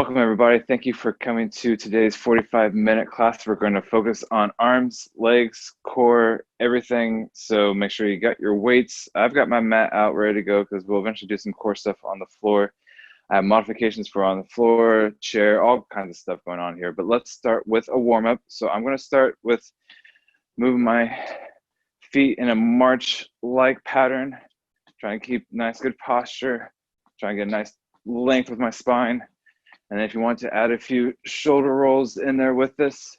Welcome everybody. Thank you for coming to today's 45-minute class. We're going to focus on arms, legs, core, everything. So make sure you got your weights. I've got my mat out ready to go because we'll eventually do some core stuff on the floor. I have modifications for on the floor, chair, all kinds of stuff going on here. But let's start with a warm-up. So I'm going to start with moving my feet in a march-like pattern, trying to keep nice, good posture, trying to get a nice length with my spine. And if you want to add a few shoulder rolls in there with this.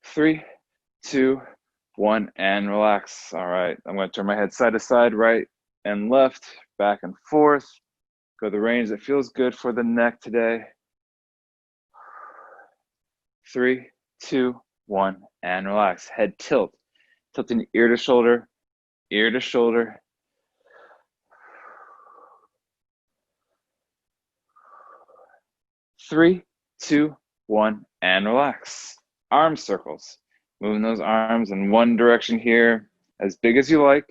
3, 2, 1, and relax. All right, I'm going to turn my head side to side, right and left, back and forth. Go the range that feels good for the neck today. 3, 2, 1, and relax. Head tilt. Tilting ear to shoulder, ear to shoulder. 3, 2, 1, and relax. Arm circles. Moving those arms in one direction here, as big as you like.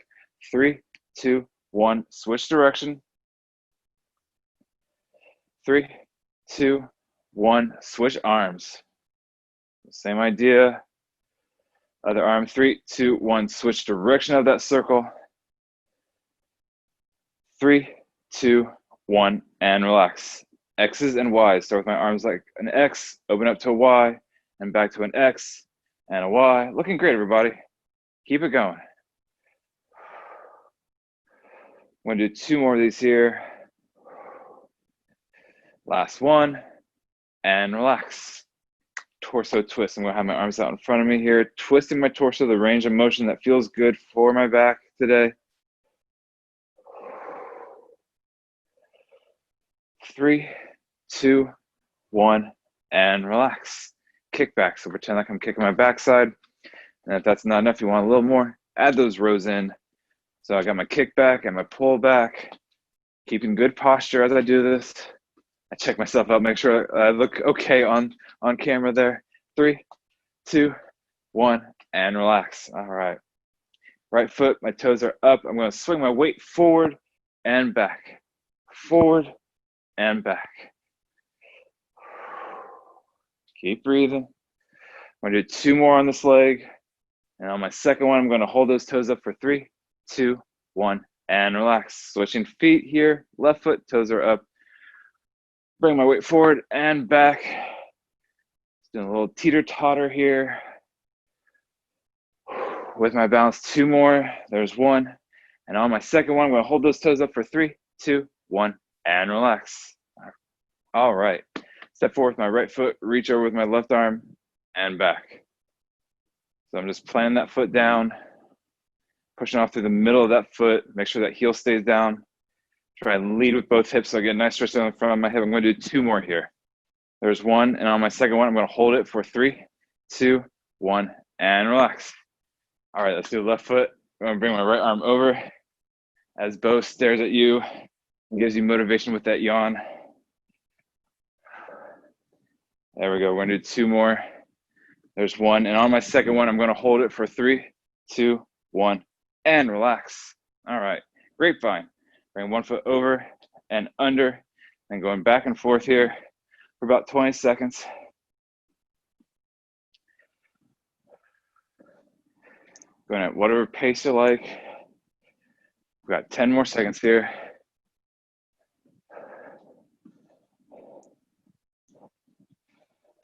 3, 2, 1, switch direction. 3, 2, 1, switch arms. Same idea. Other arm, 3, 2, 1, switch direction of that circle. 3, 2, 1, and relax. X's and Y's. Start with my arms like an X, open up to a Y, and back to an X and a Y. Looking great, everybody. Keep it going. I'm gonna do 2 more of these here. Last one, and relax. Torso twist. I'm gonna have my arms out in front of me here, twisting my torso, the range of motion that feels good for my back today. 3, 2, 1, and relax. Kick back. So pretend like I'm kicking my backside. And if that's not enough, you want a little more, add those rows in. So I got my kick back and my pull back, keeping good posture as I do this. I check myself out, make sure I look okay on camera there. 3, 2, 1, and relax. All right. Right foot, my toes are up. I'm going to swing my weight forward and back. Forward and back. Keep breathing. I'm going to do 2 more on this leg. And on my second one, I'm going to hold those toes up for 3, 2, 1, and relax. Switching feet here. Left foot, toes are up. Bring my weight forward and back. Just doing a little teeter-totter here. With my balance, 2 more. There's 1. And on my second one, I'm going to hold those toes up for 3, 2, 1, and relax. All right. Step forward with my right foot, reach over with my left arm, and back. So I'm just planting that foot down, pushing off through the middle of that foot, make sure that heel stays down. Try and lead with both hips so I get a nice stretch on the front of my hip. I'm going to do 2 more here. There's 1, and on my second one, I'm going to hold it for 3, 2, 1, and relax. All right, let's do the left foot. I'm going to bring my right arm over as Bo stares at you and gives you motivation with that yawn. There we go. We're going to do 2 more. There's 1, and on my second one, I'm going to hold it for 3, 2, 1, and relax. All right, grapevine. Bring 1 foot over and under, and going back and forth here for about 20 seconds. Going at whatever pace you like. We've got 10 more seconds here.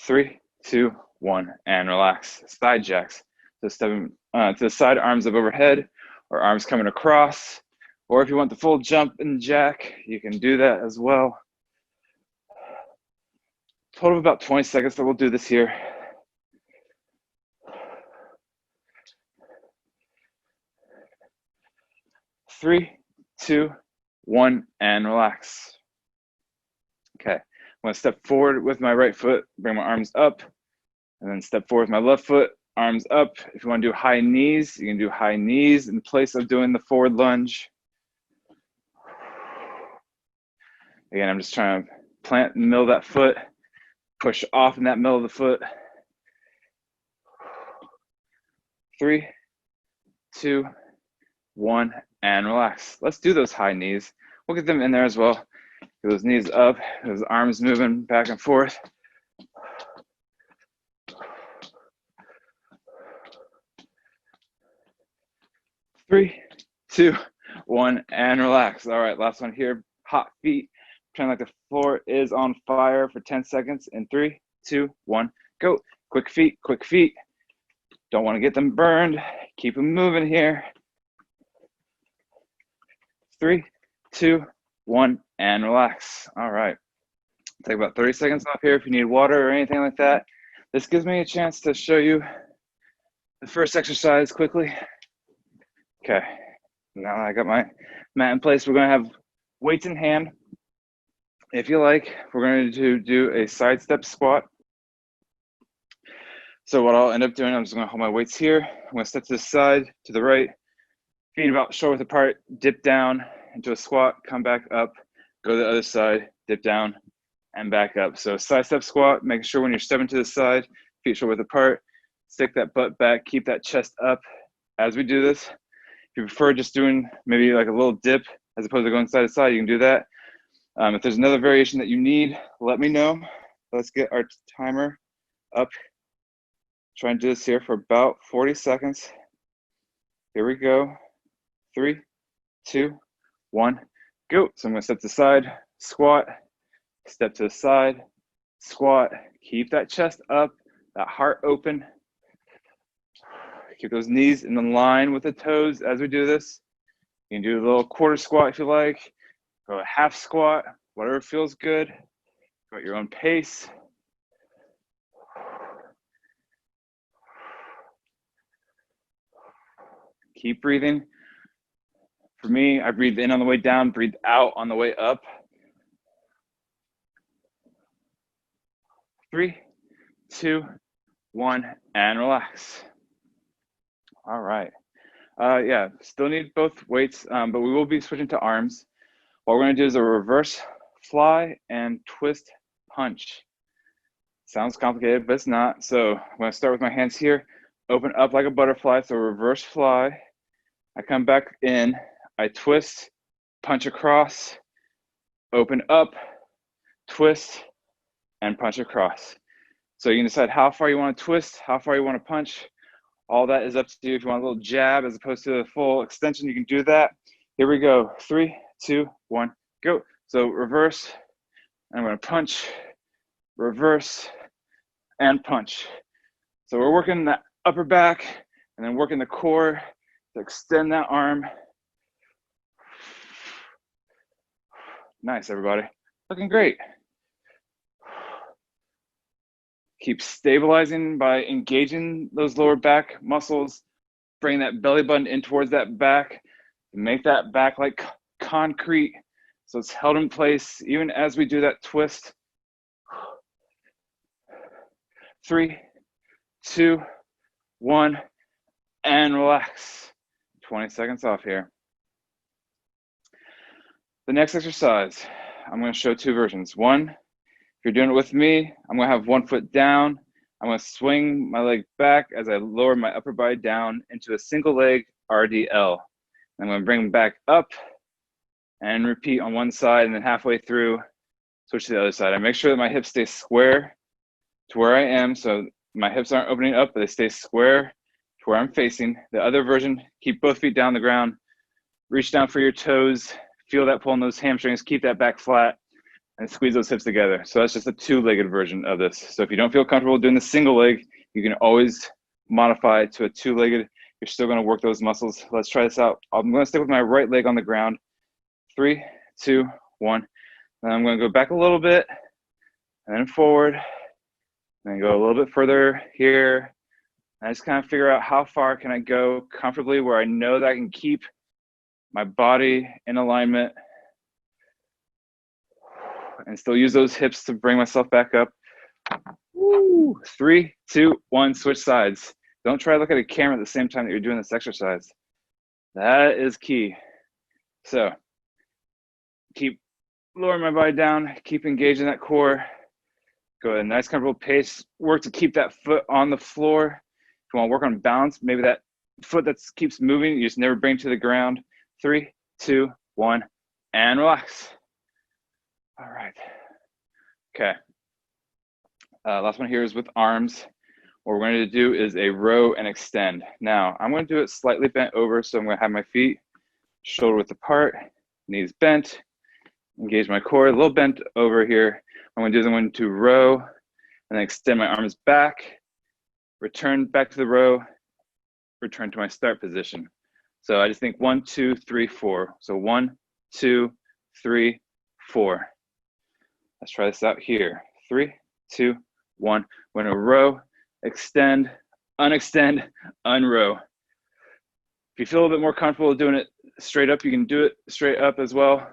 3, 2, 1, and relax. Side jacks. So stepping to the side, arms up overhead, or arms coming across. Or if you want the full jump and jack, you can do that as well. Total of about 20 seconds that we'll do this here. 3, 2, 1, and relax. Okay, I'm going to step forward with my right foot, bring my arms up, and then step forward with my left foot, arms up. If you want to do high knees, you can do high knees in place of doing the forward lunge. Again, I'm just trying to plant in the middle of that foot, push off in that middle of the foot. 3, 2, 1, and relax. Let's do those high knees. We'll get them in there as well. Get those knees up, those arms moving back and forth. 3, 2, 1, and relax. All right, last one here. Hot feet. Pretend like the floor is on fire for 10 seconds. In 3, 2, 1, go. Quick feet, quick feet. Don't want to get them burned. Keep them moving here. 3, 2, 1, and relax. All right. Take about 30 seconds off here if you need water or anything like that. This gives me a chance to show you the first exercise quickly. Okay, now I got my mat in place. We're going to have weights in hand. If you like, we're going to do a side step squat. So what I'll end up doing, I'm just going to hold my weights here. I'm going to step to the side, to the right, feet about shoulder width apart, dip down into a squat, come back up, go to the other side, dip down, and back up. So side step squat, making sure when you're stepping to the side, feet shoulder width apart, stick that butt back, keep that chest up as we do this. If you prefer just doing maybe like a little dip as opposed to going side to side, you can do that. If there's another variation that you need, let me know. Let's get our timer up. Try and do this here for about 40 seconds. Here we go. 3, 2, 1, go. So I'm going to step to the side, squat, step to the side, squat. Keep that chest up, that heart open. Keep those knees in line with the toes as we do this. You can do a little quarter squat if you like. Go a half squat, whatever feels good. Go at your own pace. Keep breathing. For me, I breathe in on the way down, breathe out on the way up. 3, 2, 1, and relax. All right. Yeah, still need both weights, but we will be switching to arms. What we're going to do is a reverse fly and twist punch. Sounds complicated, but it's not. So I'm going to start with my hands here, open up like a butterfly, so reverse fly. I come back in, I twist, punch across, open up, twist, and punch across. So you can decide how far you want to twist, how far you want to punch. All that is up to you. If you want a little jab as opposed to the full extension, you can do that. Here we go. 3, 2, 1, go. So reverse, and I'm going to punch, reverse, and punch. So we're working that upper back and then working the core to extend that arm. Nice, everybody. Looking great. Keep stabilizing by engaging those lower back muscles. Bring that belly button in towards that back. Make that back like concrete so it's held in place even as we do that twist. 3, 2, 1, and relax. 20 seconds off here. The next exercise, I'm going to show 2 versions. One, if you're doing it with me, I'm going to have one foot down. I'm going to swing my leg back as I lower my upper body down into a single leg RDL. I'm going to bring them back up and repeat on one side, and then halfway through, switch to the other side. I make sure that my hips stay square to where I am, so my hips aren't opening up, but they stay square to where I'm facing. The other version, keep both feet down the ground, reach down for your toes, feel that pull in those hamstrings, keep that back flat, and squeeze those hips together. So that's just a 2-legged version of this. So if you don't feel comfortable doing the single leg, you can always modify it to a 2-legged. You're still going to work those muscles. Let's try this out. I'm going to stick with my right leg on the ground. 3, 2, 1. Then I'm going to go back a little bit, and then forward, and then go a little bit further here. And I just kind of figure out how far can I go comfortably where I know that I can keep my body in alignment and still use those hips to bring myself back up. Woo. 3, 2, 1, switch sides. Don't try to look at a camera at the same time that you're doing this exercise. That is key. So keep lowering my body down, keep engaging that core. Go ahead, nice comfortable pace. Work to keep that foot on the floor. If you want to work on balance, maybe that foot that keeps moving, you just never bring to the ground. 3, 2, 1, and relax. All right. Okay. Last one here is with arms. What we're going to do is a row and extend. Now, I'm going to do it slightly bent over, so I'm going to have my feet shoulder width apart, knees bent, engage my core, a little bent over here. I'm going to do is I'm going to row and then extend my arms back, return back to the row, return to my start position. So I just think 1, 2, 3, 4. So 1, 2, 3, 4. Let's try this out here. 3, 2, 1. We're going to row, extend, unextend, unrow. If you feel a little bit more comfortable doing it straight up, you can do it straight up as well.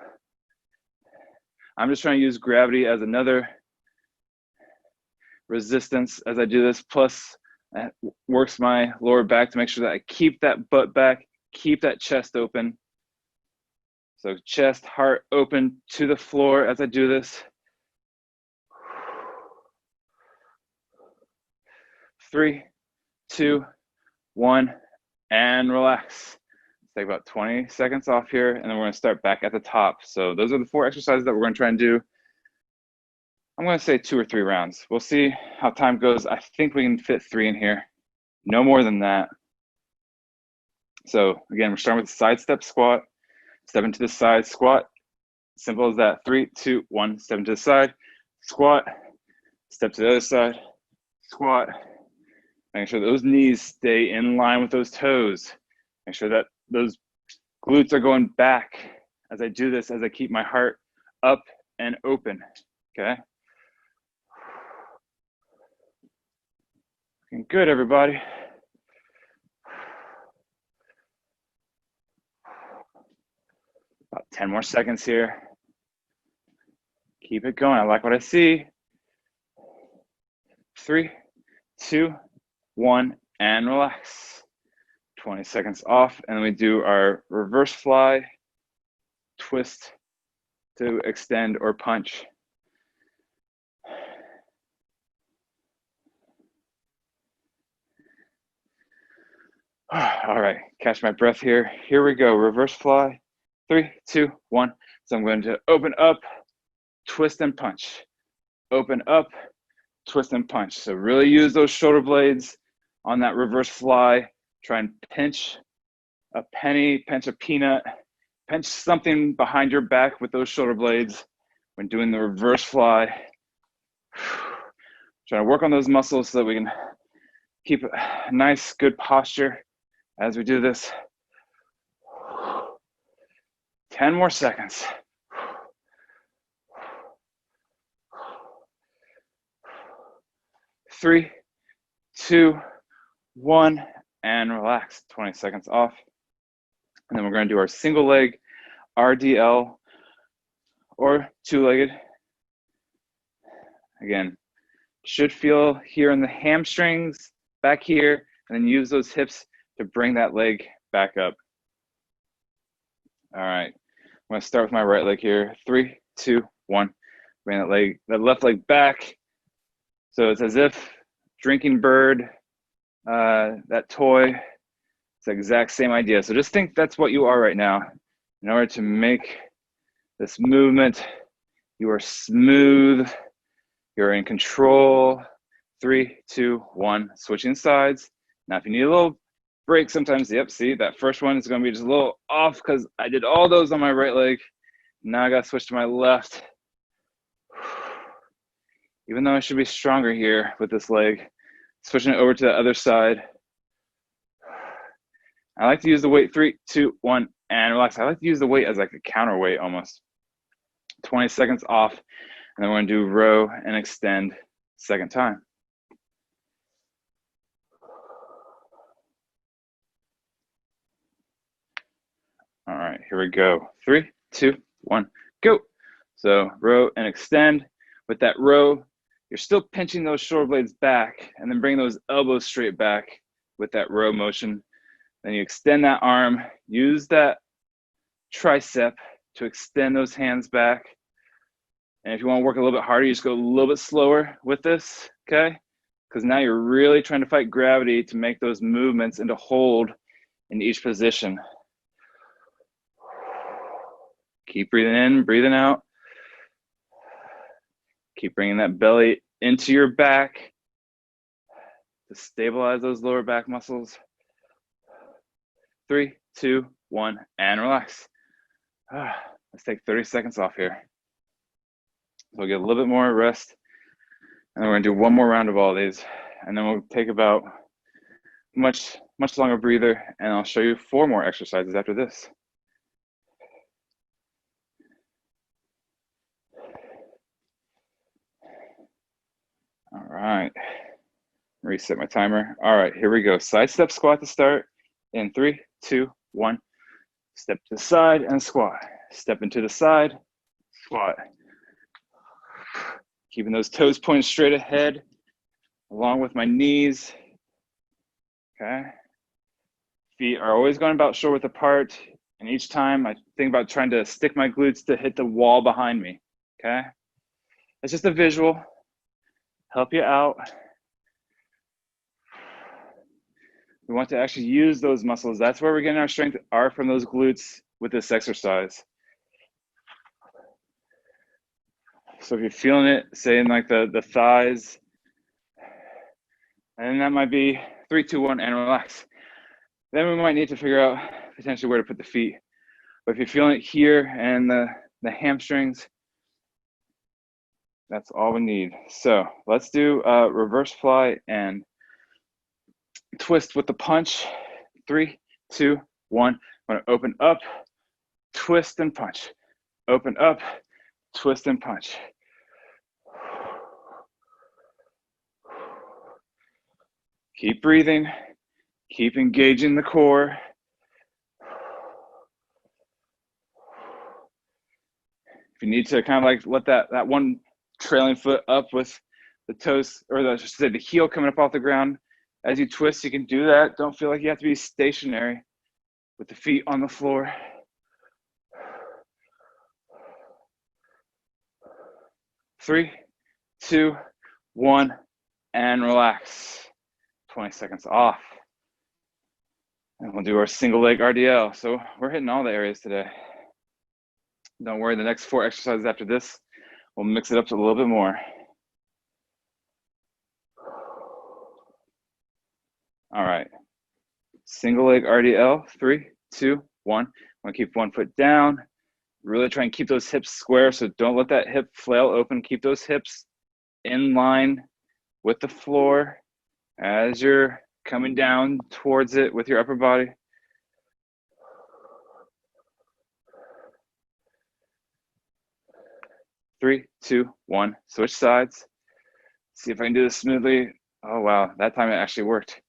I'm just trying to use gravity as another resistance as I do this, plus it works my lower back to make sure that I keep that butt back, keep that chest open. So chest, heart open to the floor as I do this. 3, 2, 1, and relax. Take about 20 seconds off here, and then we're going to start back at the top. So those are the 4 exercises that we're going to try and do. I'm going to say 2 or 3 rounds. We'll see how time goes. I think we can fit 3 in here. No more than that. So again, we're starting with side step squat. Step into the side, squat. Simple as that. 3, 2, 1. Step into the side, squat. Step to the other side, squat. Making sure those knees stay in line with those toes. Make sure that those glutes are going back as I do this, as I keep my heart up and open, okay? Looking good, everybody. About 10 more seconds here. Keep it going. I like what I see. 3, 2, 1, and relax. 20 seconds off, and then we do our reverse fly, twist to extend or punch. All right, catch my breath here. Here we go, reverse fly. 3, 2, 1. So I'm going to open up, twist and punch. Open up, twist and punch. So really use those shoulder blades on that reverse fly. Try and pinch a penny, pinch a peanut, pinch something behind your back with those shoulder blades when doing the reverse fly. Try to work on those muscles so that we can keep a nice, good posture as we do this. 10 more seconds. 3, 2, 1, and relax. 20 seconds off. And then we're going to do our single leg RDL or 2-legged. Again, should feel here in the hamstrings, back here, and then use those hips to bring that leg back up. All right, I'm going to start with my right leg here. 3, 2, 1. Bring that left leg back. So it's as if drinking bird, that toy, it's the exact same idea. So just think that's what you are right now. In order to make this movement, you are smooth, you're in control. 3, 2, 1, switching sides. Now if you need a little break sometimes, yep, see that first one is going to be just a little off because I did all those on my right leg. Now I got to switch to my left. Even though I should be stronger here with this leg, switching it over to the other side. I like to use the weight. 3, 2, 1, and relax. I like to use the weight as like a counterweight almost. 20 seconds off, and then we're going to do row and extend second time. All right, here we go. 3, 2, 1, go. So row and extend. With that row, you're still pinching those shoulder blades back and then bring those elbows straight back with that row motion. Then you extend that arm, use that tricep to extend those hands back. And if you want to work a little bit harder, you just go a little bit slower with this, okay? Because now you're really trying to fight gravity to make those movements and to hold in each position. Keep breathing in, breathing out. Keep bringing that belly into your back to stabilize those lower back muscles. 3, 2, 1, and relax. Let's take 30 seconds off here. So we'll get a little bit more rest. And then we're gonna do one more round of all these. And then we'll take about much longer breather, and I'll show you 4 more exercises after this. All right, reset my timer. All right, here we go. Side step squat to start. In 3, 2, 1. Step to the side and squat. Step into the side, squat. Keeping those toes pointed straight ahead, along with my knees. Okay. Feet are always going about shoulder width apart, and each time I think about trying to stick my glutes to hit the wall behind me. Okay. It's just a visual. Help you out. We want to actually use those muscles. That's where we're getting our strength are from those glutes with this exercise. So if you're feeling it, say in like the thighs, and that might be 3, 2, 1, and relax. Then we might need to figure out potentially where to put the feet. But if you're feeling it here and the hamstrings, that's all we need. So let's do reverse fly and twist with the punch. 3, 2, 1. I'm gonna open up, twist and punch. Open up, twist and punch. Keep breathing, keep engaging the core. If you need to kind of like let that one trailing foot up with the toes, or I should say the heel coming up off the ground, as you twist, you can do that. Don't feel like you have to be stationary with the feet on the floor. 3, 2, 1, and relax. 20 seconds off. And we'll do our single leg RDL. So we're hitting all the areas today. Don't worry, the next 4 exercises after this, we'll mix it up a little bit more. All right, single leg RDL, 3, 2, 1. I'm gonna keep one foot down. Really try and keep those hips square, so don't let that hip flail open. Keep those hips in line with the floor as you're coming down towards it with your upper body. 3, 2, 1. Switch sides. See if I can do this smoothly. Oh, wow. That time it actually worked.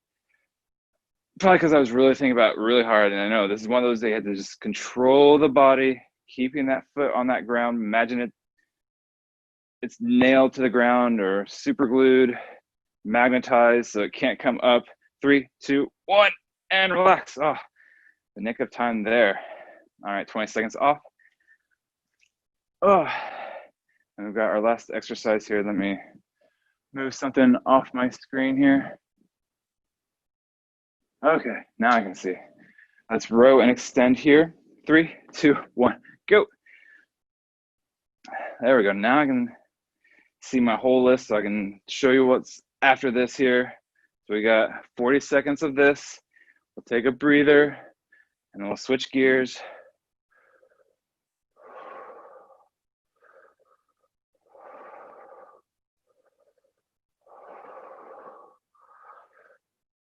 Probably because I was really thinking about it really hard. And I know this is one of those days you have to just control the body, keeping that foot on that ground. Imagine it's nailed to the ground or super glued, magnetized so it can't come up. 3, 2, 1, and relax. Oh, the nick of time there. All right, 20 seconds off. Oh, and we've got our last exercise here. Let me move something off my screen here. Okay, now I can see. Let's row and extend here. 3, 2, 1, go. There we go. Now I can see my whole list, so I can show you what's after this here. So we got 40 seconds of this. We'll take a breather, and then we'll switch gears.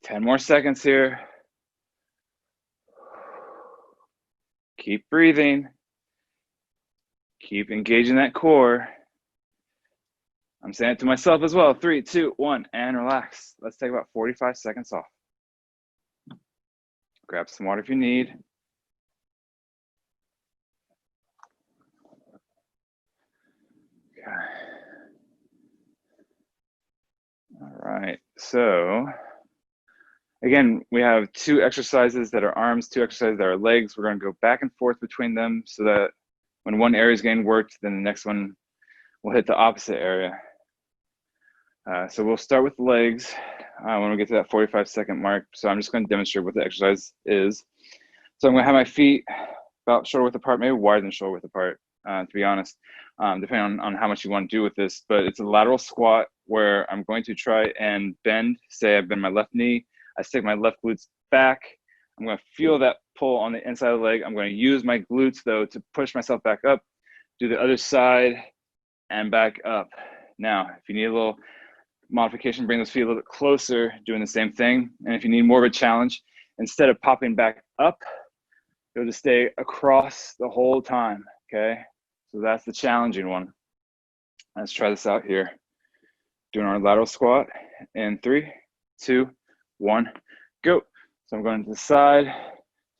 Ten more seconds here. Keep breathing. Keep engaging that core. I'm saying it to myself as well. 3, 2, 1, and relax. Let's take about 45 seconds off. Grab some water if you need. Okay. All right, so again, we have 2 exercises that are arms, 2 exercises that are legs. We're going to go back and forth between them so that when one area is getting worked, then the next one will hit the opposite area. So we'll start with legs when we get to that 45-second mark. So I'm just going to demonstrate what the exercise is. So I'm going to have my feet about shoulder width apart, maybe wider than shoulder width apart. to be honest, depending on how much you want to do with this. But it's a lateral squat where I'm going to try and bend. Say I bend my left knee, I stick my left glutes back. I'm going to feel that pull on the inside of the leg. I'm going to use my glutes though to push myself back up, do the other side and back up. Now, if you need a little modification, bring those feet a little bit closer, doing the same thing. And if you need more of a challenge, instead of popping back up, you'll just stay across the whole time, okay? So that's the challenging one. Let's try this out here. Doing our lateral squat in 3, 2, 1, go. So I'm going to the side.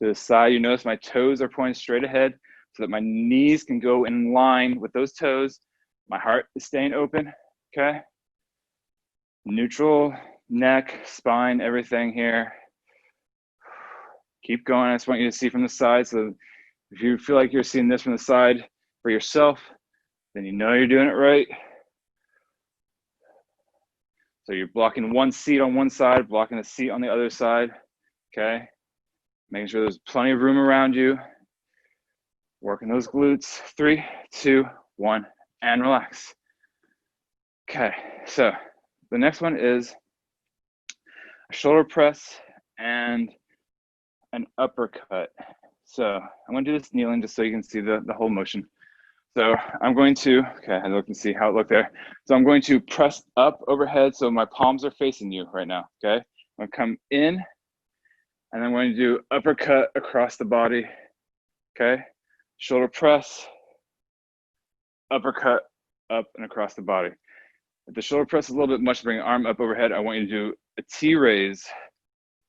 To the side, you notice my toes are pointing straight ahead so that my knees can go in line with those toes. My heart is staying open, okay? Neutral, neck, spine, everything here. Keep going. I just want you to see from the side. So if you feel like you're seeing this from the side for yourself, then you know you're doing it right. So you're blocking one seat on one side, blocking a seat on the other side, okay? Making sure there's plenty of room around you. Working those glutes. 3, 2, 1, and relax. Okay, so the next one is a shoulder press and an uppercut. So I'm going to do this kneeling just so you can see the whole motion. So I'm going to, okay, I look and see how it looked there. So I'm going to press up overhead so my palms are facing you right now, okay? I'm going to come in, and I'm going to do uppercut across the body, okay? Shoulder press, uppercut, up and across the body. If the shoulder press is a little bit much, bring an arm up overhead, I want you to do a T-raise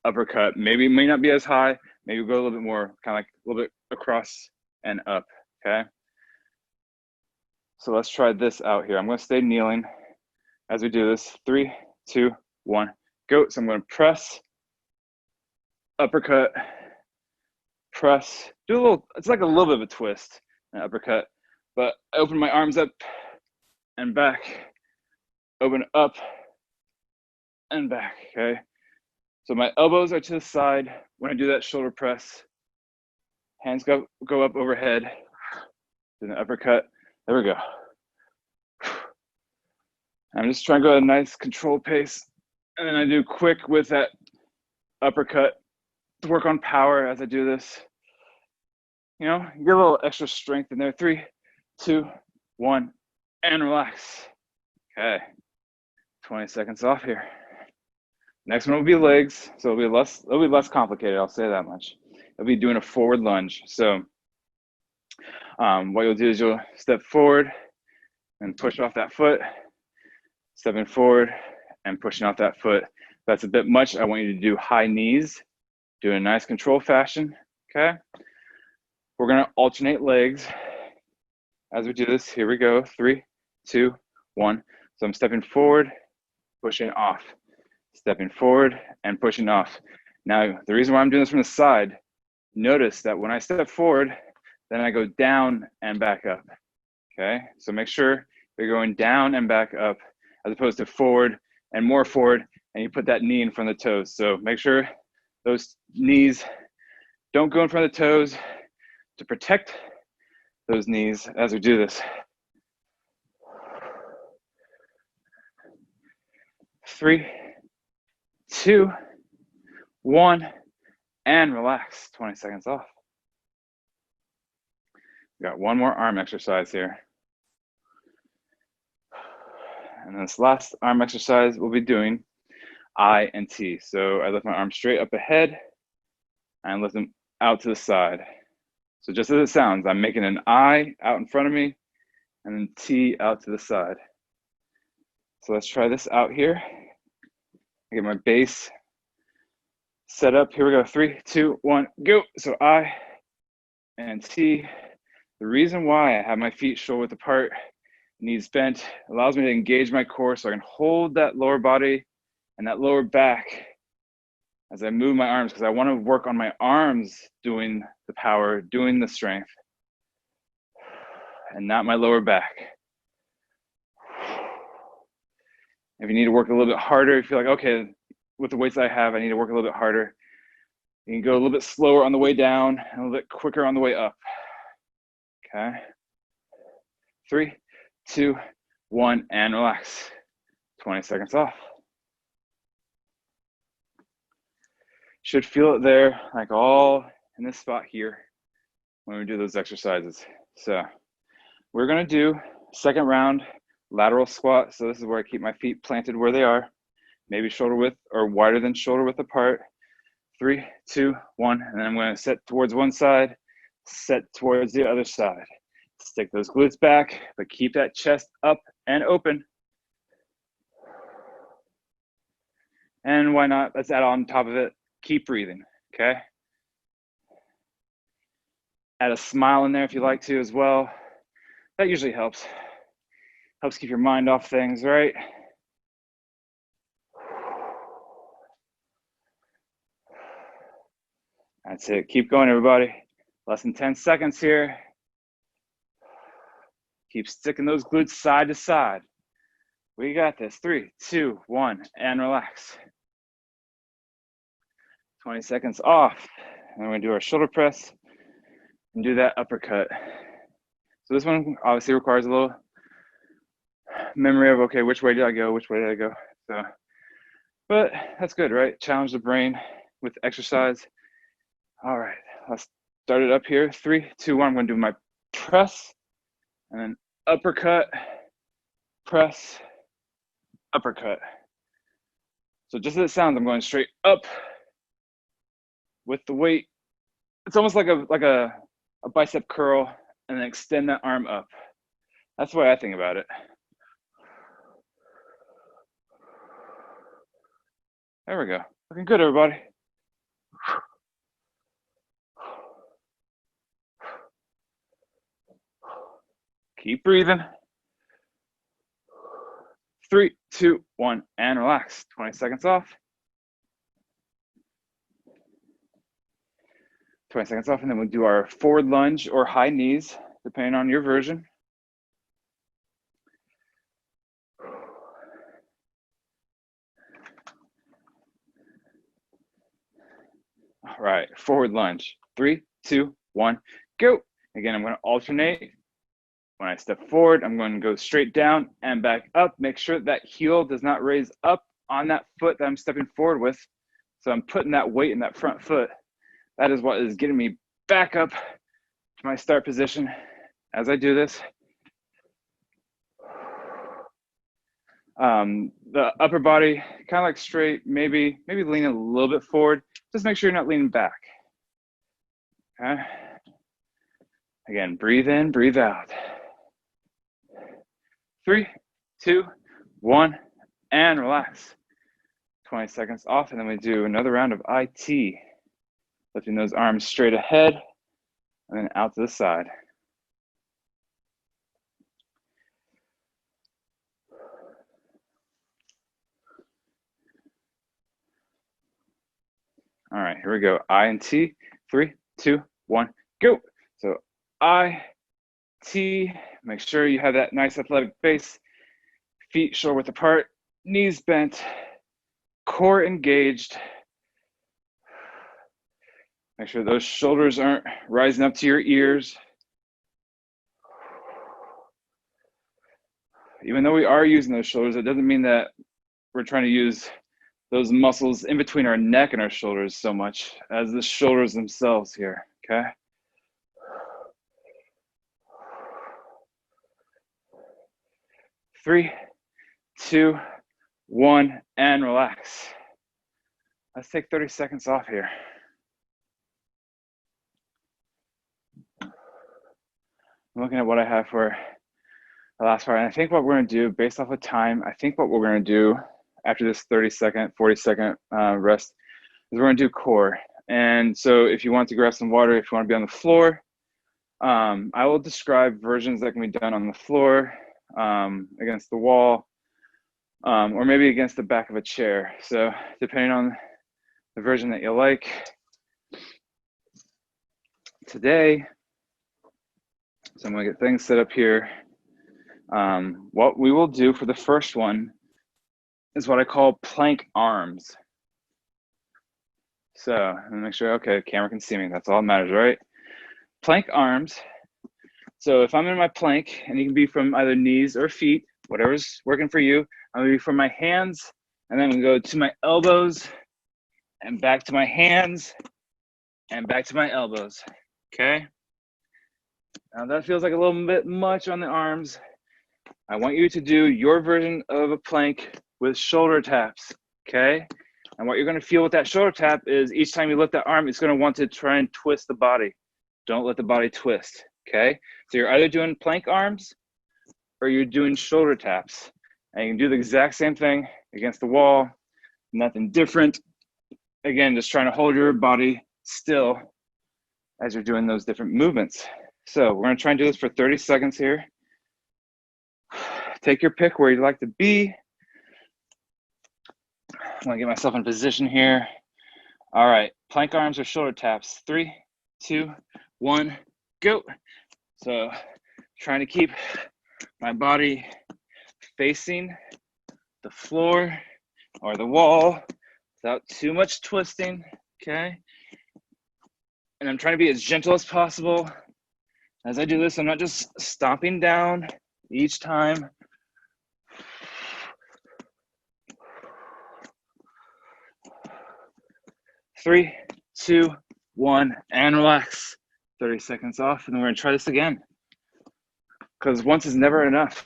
uppercut. Maybe it may not be as high, maybe go a little bit more, kind of like a little bit across and up, okay? So let's try this out here. I'm going to stay kneeling as we do this. 3, 2, 1, go. So I'm going to press, uppercut, press, do a little, it's like a little bit of a twist, an uppercut, but I open my arms up and back, open up and back, okay? So my elbows are to the side when I do that shoulder press. Hands go up overhead, do an uppercut. There we go. I'm just trying to go at a nice controlled pace. And then I do quick with that uppercut to work on power as I do this. You know, get a little extra strength in there. 3, 2, 1, and relax. Okay, 20 seconds off here. Next one will be legs, so it'll be less complicated, I'll say that much. I'll be doing a forward lunge. So what you'll do is you'll step forward and push off that foot, stepping forward and pushing off that foot. If that's a bit much, I want you to do high knees, do a nice control fashion, okay? We're gonna alternate legs as we do this. Here we go, 3, 2, 1. So I'm stepping forward, pushing off, stepping forward and pushing off. Now, the reason why I'm doing this from the side, notice that when I step forward, then I go down and back up, okay? So make sure you're going down and back up as opposed to forward and more forward, and you put that knee in front of the toes. So make sure those knees don't go in front of the toes to protect those knees as we do this. 3, 2, 1, and relax. 20 seconds off. We got one more arm exercise here. And this last arm exercise we'll be doing I and T. So I lift my arm straight up ahead and lift them out to the side. So just as it sounds, I'm making an I out in front of me and then T out to the side. So let's try this out here. I get my base set up. Here we go. 3, 2, 1, go. So I and T. The reason why I have my feet shoulder width apart, knees bent, allows me to engage my core so I can hold that lower body and that lower back as I move my arms, because I want to work on my arms doing the power, doing the strength, and not my lower back. If you need to work a little bit harder, if you're like, okay, with the weights I have, I need to work a little bit harder, you can go a little bit slower on the way down and a little bit quicker on the way up. Okay. 3, 2, 1, and relax. 20 seconds off. Should feel it there, like all in this spot here when we do those exercises. So we're gonna do second round lateral squat. So this is where I keep my feet planted where they are, maybe shoulder width or wider than shoulder width apart. 3, 2, 1, and then I'm gonna set towards one side, set towards the other side. Stick those glutes back, but keep that chest up and open. And why not? Let's add on top of it. Keep breathing, okay? Add a smile in there if you like to as well. That usually helps. Helps keep your mind off things, right? That's it. Keep going, everybody. Less than 10 seconds here. Keep sticking those glutes side to side. We got this. 3, 2, 1, and relax. 20 seconds off. And we're gonna do our shoulder press and do that uppercut. So this one obviously requires a little memory of, okay, which way did I go? Which way did I go? So, but that's good, right? Challenge the brain with exercise. All right, let's start it up here. 3, 2, 1. I'm gonna do my press and then uppercut, press, uppercut. So just as it sounds, I'm going straight up with the weight. It's almost like a bicep curl, and then extend that arm up. That's the way I think about it. There we go. Looking good, everybody. Keep breathing. 3, 2, 1, and relax. 20 seconds off. 20 seconds off, and then we'll do our forward lunge or high knees, depending on your version. All right, forward lunge. 3, 2, 1, go. Again, I'm going to alternate. When I step forward, I'm going to go straight down and back up. Make sure that heel does not raise up on that foot that I'm stepping forward with. So I'm putting that weight in that front foot. That is what is getting me back up to my start position as I do this. The upper body, kind of like straight, maybe lean a little bit forward. Just make sure you're not leaning back. Okay. Again, breathe in, breathe out. 3, 2, 1, and relax. 20 seconds off, and then we do another round of IT. Lifting those arms straight ahead and then out to the side. All right, here we go. I and T. 3, 2, 1, go. So I, T. Make sure you have that nice athletic base. Feet shoulder width apart, knees bent, core engaged. Make sure those shoulders aren't rising up to your ears. Even though we are using those shoulders, it doesn't mean that we're trying to use those muscles in between our neck and our shoulders so much as the shoulders themselves here, okay? Three, 2, 1, and relax. Let's take 30 seconds off here. I'm looking at what I have for the last part, and I think what we're gonna do based off of time, I think what we're gonna do after this 30-second, 40-second rest is we're gonna do core. And so if you want to grab some water, if you wanna be on the floor, I will describe versions that can be done on the floor, against the wall, or maybe against the back of a chair. So depending on the version that you like. Today, so I'm gonna get things set up here. What we will do for the first one is what I call plank arms. So let me make sure, okay, the camera can see me. That's all that matters, right? Plank arms, So if I'm in my plank, and you can be from either knees or feet, whatever's working for you, I'm gonna be from my hands, and then I'm gonna go to my elbows, and back to my hands, and back to my elbows, okay? Now that feels like a little bit much on the arms. I want you to do your version of a plank with shoulder taps, okay? And what you're gonna feel with that shoulder tap is each time you lift that arm, it's gonna want to try and twist the body. Don't let the body twist, okay? So you're either doing plank arms or you're doing shoulder taps. And you can do the exact same thing against the wall, nothing different. Again, just trying to hold your body still as you're doing those different movements. So we're gonna try and do this for 30 seconds here. Take your pick where you'd like to be. I'm gonna get myself in position here. All right, plank arms or shoulder taps. 3, 2, 1, go. So trying to keep my body facing the floor or the wall without too much twisting, okay? And I'm trying to be as gentle as possible. As I do this, I'm not just stomping down each time. Three, two, one, and relax. 30 seconds off, and then we're gonna try this again. Because once is never enough.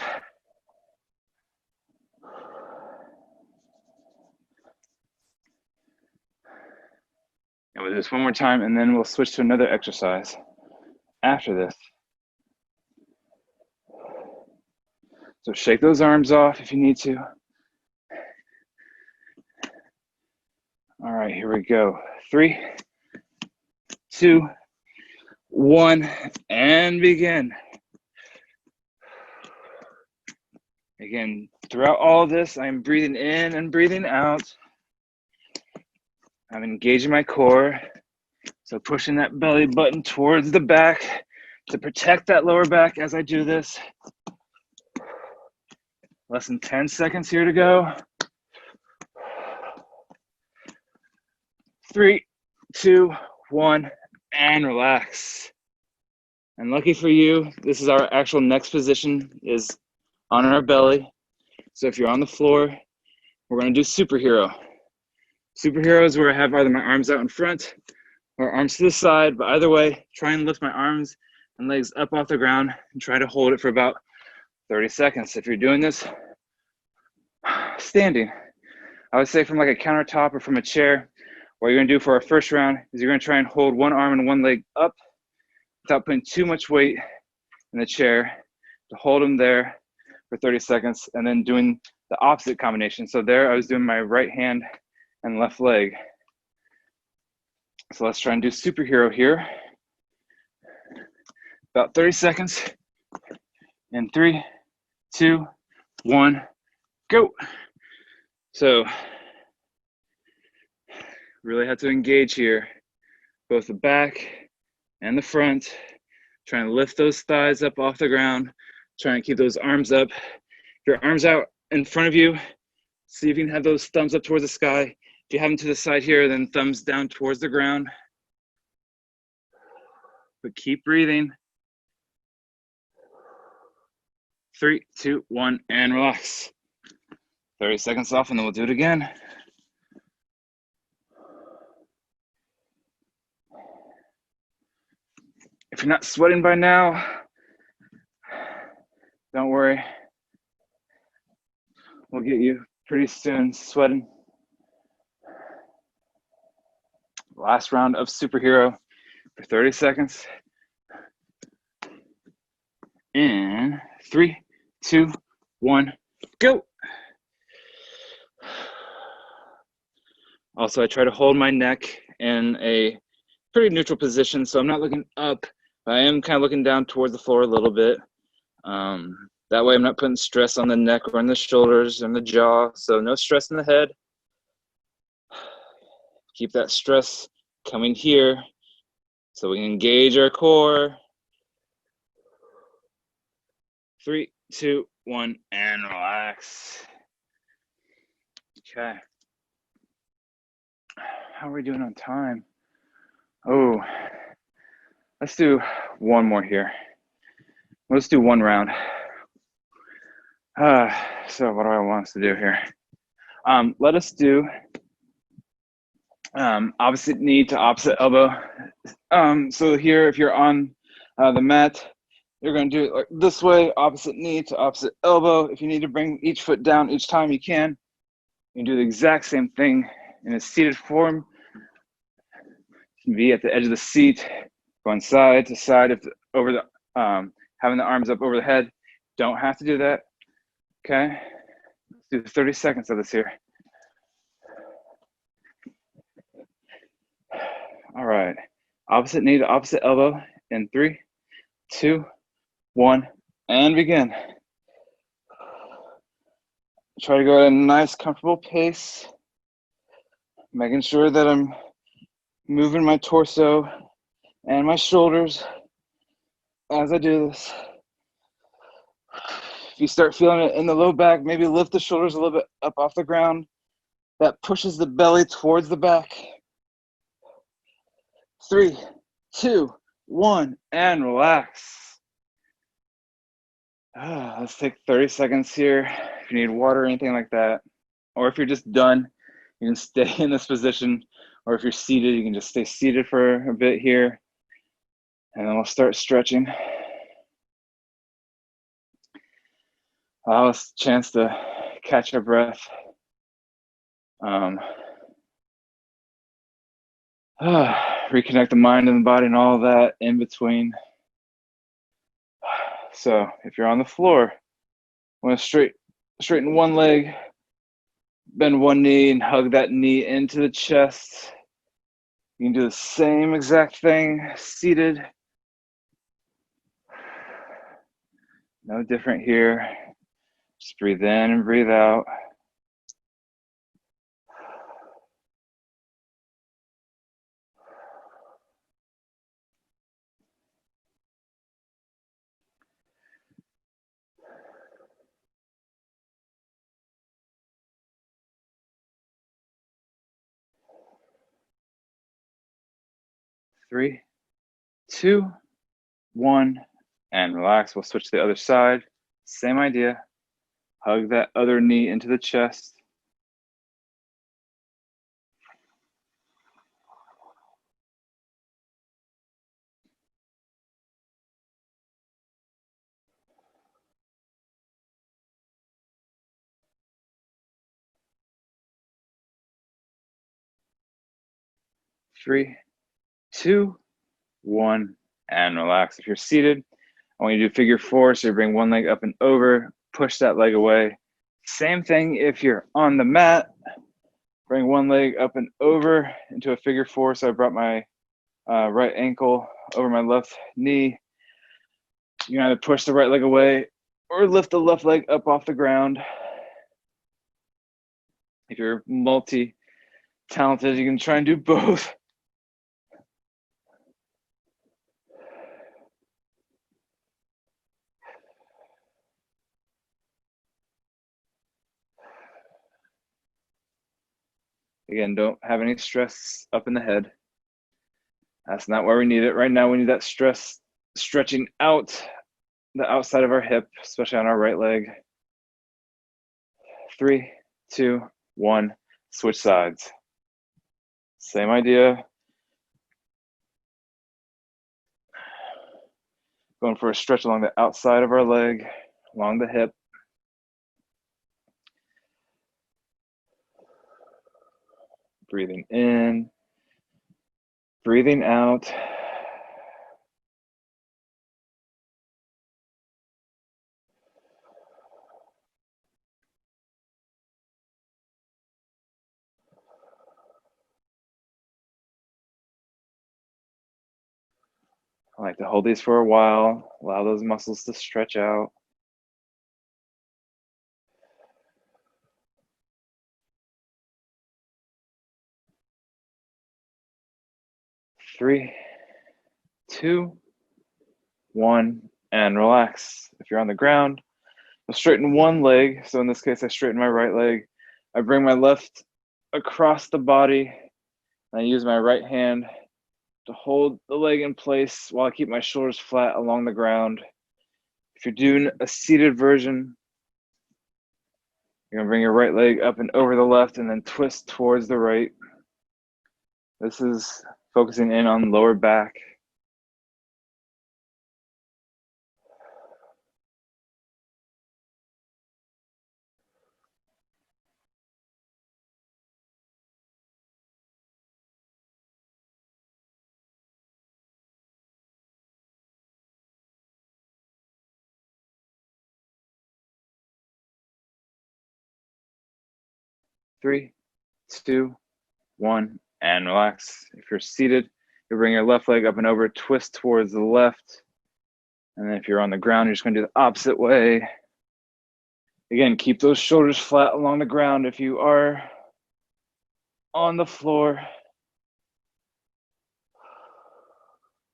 And we'll do this one more time, and then we'll switch to another exercise after this. So shake those arms off if you need to. All right, here we go. 3, 2, 1, and begin. Again, throughout all of this, I'm breathing in and breathing out. I'm engaging my core. So pushing that belly button towards the back to protect that lower back as I do this. Less than 10 seconds here to go. 3, 2, 1, and relax. And lucky for you, this is our actual next position is on our belly. So if you're on the floor, we're gonna do superhero. Superhero is where I have either my arms out in front or arms to the side, but either way, try and lift my arms and legs up off the ground and try to hold it for about 30 seconds. If you're doing this standing, I would say from like a countertop or from a chair, what you're gonna do for our first round is you're gonna try and hold one arm and one leg up without putting too much weight in the chair to hold them there for 30 seconds and then doing the opposite combination. So there I was doing my right hand and left leg. So let's try and do superhero here. About 30 seconds. In 3, 2, 1, go. So really have to engage here, both the back and the front, trying to lift those thighs up off the ground, trying to keep those arms up. Your arms out in front of you, see if you can have those thumbs up towards the sky. If you have them to the side here, then thumbs down towards the ground. But keep breathing. 3, 2, 1, and relax. 30 seconds off, and then we'll do it again. If you're not sweating by now, don't worry. We'll get you pretty soon sweating. Last round of superhero for 30 seconds. In 3, 2, 1, go. Also, I try to hold my neck in a pretty neutral position, so I'm not looking up, but I am kind of looking down towards the floor a little bit. That way I'm not putting stress on the neck or on the shoulders and the jaw, so no stress in the head. Keep that stress coming here so we can engage our core. 3, 2, 1, and relax. Okay. How are we doing on time? Oh, let's do one more here. Let's do one round. So what do I want us to do here? Let us do opposite knee to opposite elbow. So here, if you're on the mat, you're going to do it like this way, opposite knee to opposite elbow. If you need to bring each foot down each time, you can. You can do the exact same thing in a seated form. You can be at the edge of the seat, going side to side, if over the having the arms up over the head. Don't have to do that. Okay, let's do 30 seconds of this here. All right, opposite knee to opposite elbow in 3, 2, 1, and begin. Try to go at a nice, comfortable pace, making sure that I'm moving my torso and my shoulders as I do this. If you start feeling it in the low back, maybe lift the shoulders a little bit up off the ground. That pushes the belly towards the back. 3, 2, 1, and relax. Let's take 30 seconds here. If you need water or anything like that, or if you're just done, you can stay in this position, or if you're seated, you can just stay seated for a bit here, and then we'll start stretching. Allow us a chance to catch our breath. Reconnect the mind and the body and all that in between. So if you're on the floor, I want to straighten one leg, bend one knee, and hug that knee into the chest. You can do the same exact thing seated. No different here. Just breathe in and breathe out. Three, 2, 1, and relax. We'll switch to the other side. Same idea. Hug that other knee into the chest. Three, 2, 1, and relax. If you're seated, I want you to do figure 4. So you bring one leg up and over, push that leg away. Same thing if you're on the mat. Bring one leg up and over into a figure 4. So I brought my right ankle over my left knee. You can either push the right leg away or lift the left leg up off the ground. If you're multi-talented, you can try and do both. Again, don't have any stress up in the head. That's not where we need it. Right now, we need that stress stretching out the outside of our hip, especially on our right leg. 3, 2, 1, switch sides. Same idea. Going for a stretch along the outside of our leg, along the hip. Breathing in, breathing out. I like to hold these for a while, allow those muscles to stretch out. 3, 2, 1, and relax. If you're on the ground, I'll straighten one leg. So in this case, I straighten my right leg. I bring my left across the body, and I use my right hand to hold the leg in place while I keep my shoulders flat along the ground. If you're doing a seated version, you're gonna bring your right leg up and over the left and then twist towards the right. This is focusing in on lower back. Three, two, one, and relax. If you're seated, you bring your left leg up and over, twist towards the left. And then if you're on the ground, you're just gonna do the opposite way. Again, keep those shoulders flat along the ground. If you are on the floor,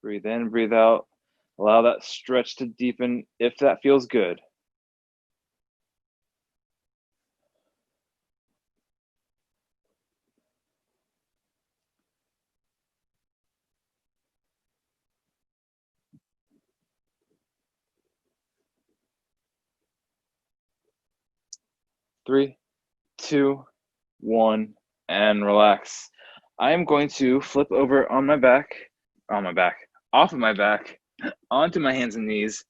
breathe in, breathe out. Allow that stretch to deepen if that feels good. Three, two, one, and relax. I am going to flip over on my back, off of my back, onto my hands and knees.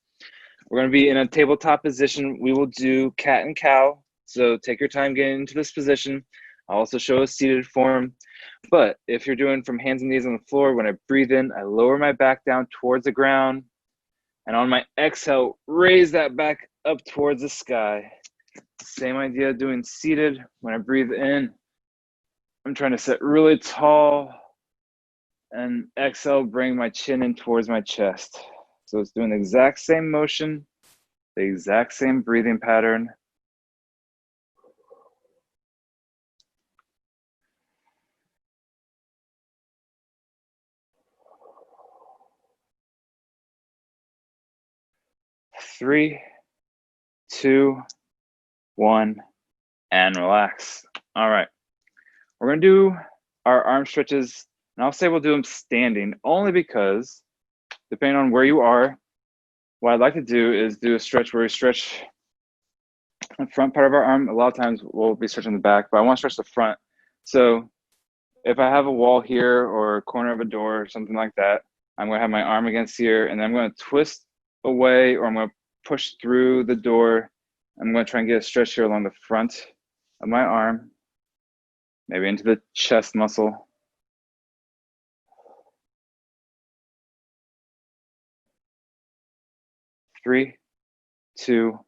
We're going to be in a tabletop position. We will do cat and cow. So take your time getting into this position. I'll also show a seated form. But if you're doing from hands and knees on the floor, when I breathe in, I lower my back down towards the ground. And on my exhale, raise that back up towards the sky. Same idea doing seated. When I breathe in, I'm trying to sit really tall. And exhale, bring my chin in towards my chest. So it's doing the exact same motion, the exact same breathing pattern. Three, two, one, and relax. All right. We're going to do our arm stretches, and I'll say we'll do them standing only because depending on where you are, what I'd like to do is do a stretch where we stretch the front part of our arm. A lot of times we'll be stretching the back, but I want to stretch the front. So if I have a wall here or a corner of a door or something like that, I'm going to have my arm against here, and then I'm going to twist away, or I'm going to push through the door. I'm going to try and get a stretch here along the front of my arm, maybe into the chest muscle. Three, two,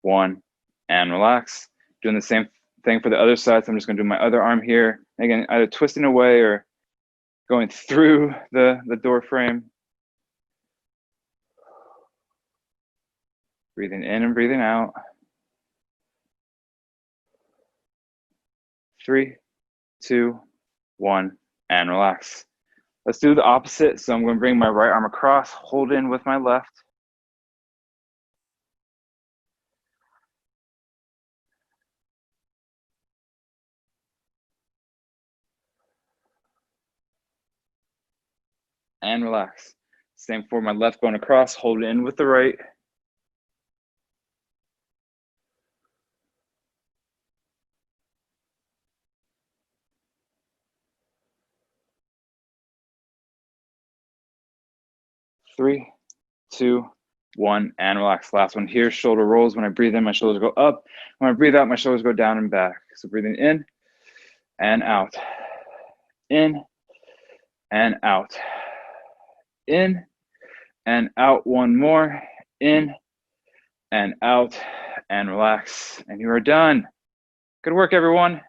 one, and relax. Doing the same thing for the other side. So I'm just going to do my other arm here. Again, either twisting away or going through the door frame. Breathing in and breathing out. Three, two, one, and relax. Let's do the opposite. So I'm going to bring my right arm across, hold in with my left. And relax. Same for my left going across, hold in with the right. Three, two, one, and relax. Last one here, shoulder rolls. When I breathe in, my shoulders go up. When I breathe out, my shoulders go down and back. So breathing in and out. In and out. In and out. One more. In and out, and relax. And you are done. Good work, everyone.